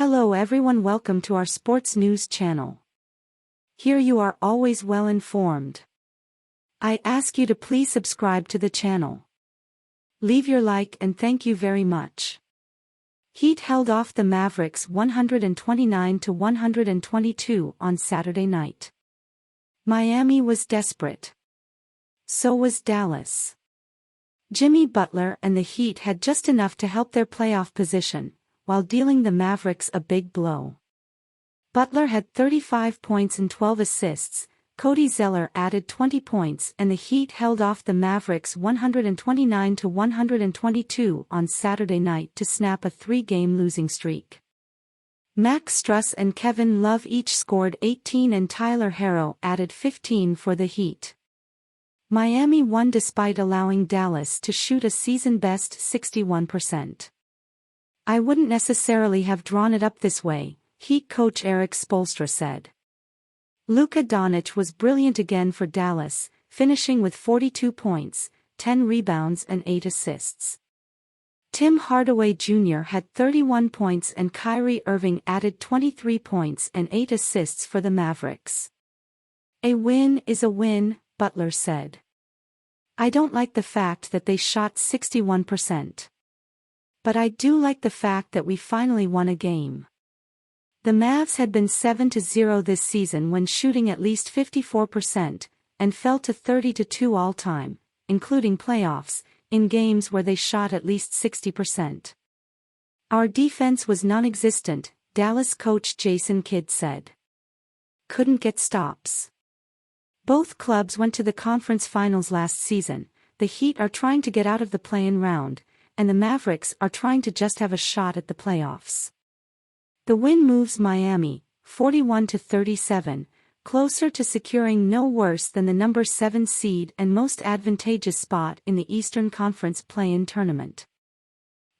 Hello everyone, welcome to our sports news channel. Here you are always well informed. I ask you to please subscribe to the channel. Leave your like and thank you very much. Heat held off the Mavericks 129-122 on Saturday night. Miami was desperate. So was Dallas. Jimmy Butler and the Heat had just enough to help their playoff position, while dealing the Mavericks a big blow. Butler had 35 points and 12 assists, Cody Zeller added 20 points, and the Heat held off the Mavericks 129-122 on Saturday night to snap a 3-game losing streak. Max Strus and Kevin Love each scored 18 and Tyler Herro added 15 for the Heat. Miami won despite allowing Dallas to shoot a season-best 61%. I wouldn't necessarily have drawn it up this way, Heat coach Erik Spoelstra said. Luka Doncic was brilliant again for Dallas, finishing with 42 points, 10 rebounds and 8 assists. Tim Hardaway Jr. had 31 points and Kyrie Irving added 23 points and 8 assists for the Mavericks. A win is a win, Butler said. I don't like the fact that they shot 61%. But I do like the fact that we finally won a game. The Mavs had been 7-0 this season when shooting at least 54%, and fell to 30-2 all-time, including playoffs, in games where they shot at least 60%. Our defense was non-existent, Dallas coach Jason Kidd said. Couldn't get stops. Both clubs went to the conference finals last season. The Heat are trying to get out of the play-in round, and the Mavericks are trying to just have a shot at the playoffs. The win moves Miami, 41-37, closer to securing no worse than the number 7 seed and most advantageous spot in the Eastern Conference play-in tournament.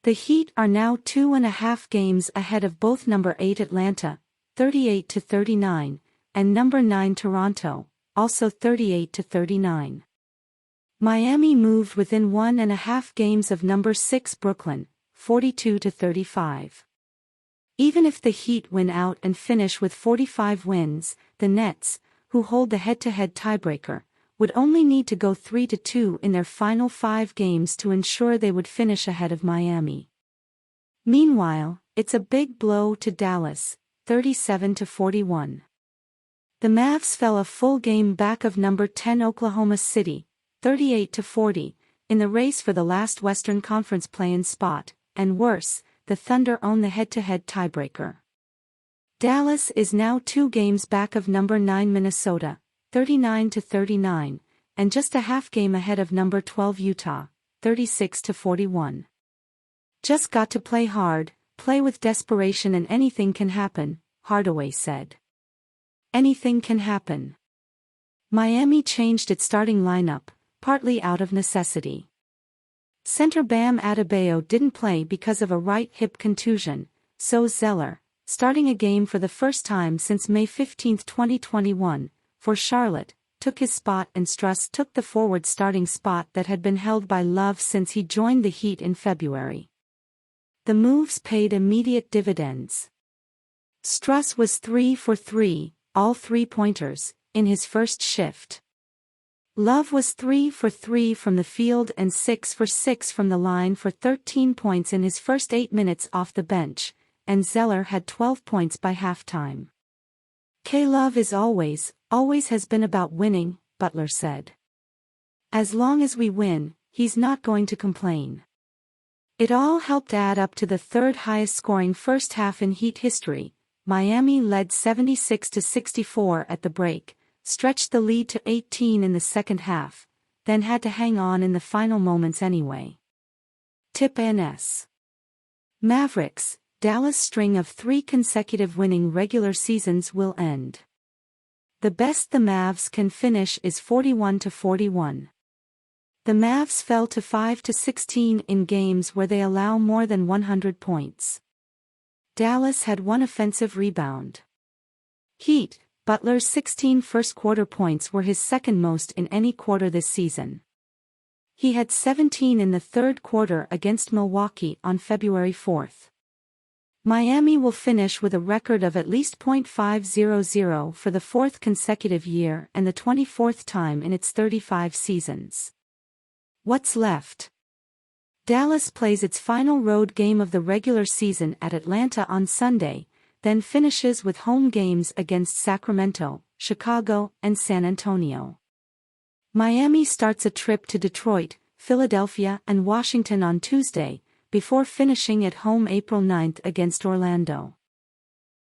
The Heat are now 2.5 games ahead of both number 8 Atlanta, 38-39, and number 9 Toronto, also 38-39. Miami moved within 1.5 games of number 6 Brooklyn, 42-35. Even if the Heat win out and finish with 45 wins, the Nets, who hold the head-to-head tiebreaker, would only need to go 3-2 in their final 5 games to ensure they would finish ahead of Miami. Meanwhile, it's a big blow to Dallas, 37-41. The Mavs fell a full game back of number 10 Oklahoma City, 38-40, in the race for the last Western Conference play-in spot, and worse, the Thunder own the head-to-head tiebreaker. Dallas is now 2 games back of number 9 Minnesota, 39-39, and just a half game ahead of number 12 Utah, 36-41. Just got to play hard, play with desperation, and anything can happen, Hardaway said. Anything can happen. Miami changed its starting lineup, partly out of necessity. Center Bam Adebayo didn't play because of a right hip contusion, so Zeller, starting a game for the first time since May 15, 2021, for Charlotte, took his spot, and Strus took the forward starting spot that had been held by Love since he joined the Heat in February. The moves paid immediate dividends. Strus was 3 for 3, all 3-pointers, in his first shift. Love was 3 for 3 from the field and 6 for 6 from the line for 13 points in his first 8 minutes off the bench, and Zeller had 12 points by halftime. Love is always has been about winning, Butler said. As long as we win, he's not going to complain. It all helped add up to the third highest scoring first half in Heat history. Miami led 76-64 at the break, stretched the lead to 18 in the second half, then had to hang on in the final moments anyway. Tip NS. Mavericks, Dallas' string of 3 consecutive winning regular seasons will end. The best the Mavs can finish is 41-41. The Mavs fell to 5-16 in games where they allow more than 100 points. Dallas had 1 offensive rebound. Heat, Butler's 16 first-quarter points were his second most in any quarter this season. He had 17 in the third quarter against Milwaukee on February 4. Miami will finish with a record of at least .500 for the fourth consecutive year and the 24th time in its 35 seasons. What's left? Dallas plays its final road game of the regular season at Atlanta on Sunday, then finishes with home games against Sacramento, Chicago, and San Antonio. Miami starts a trip to Detroit, Philadelphia, and Washington on Tuesday, before finishing at home April 9 against Orlando.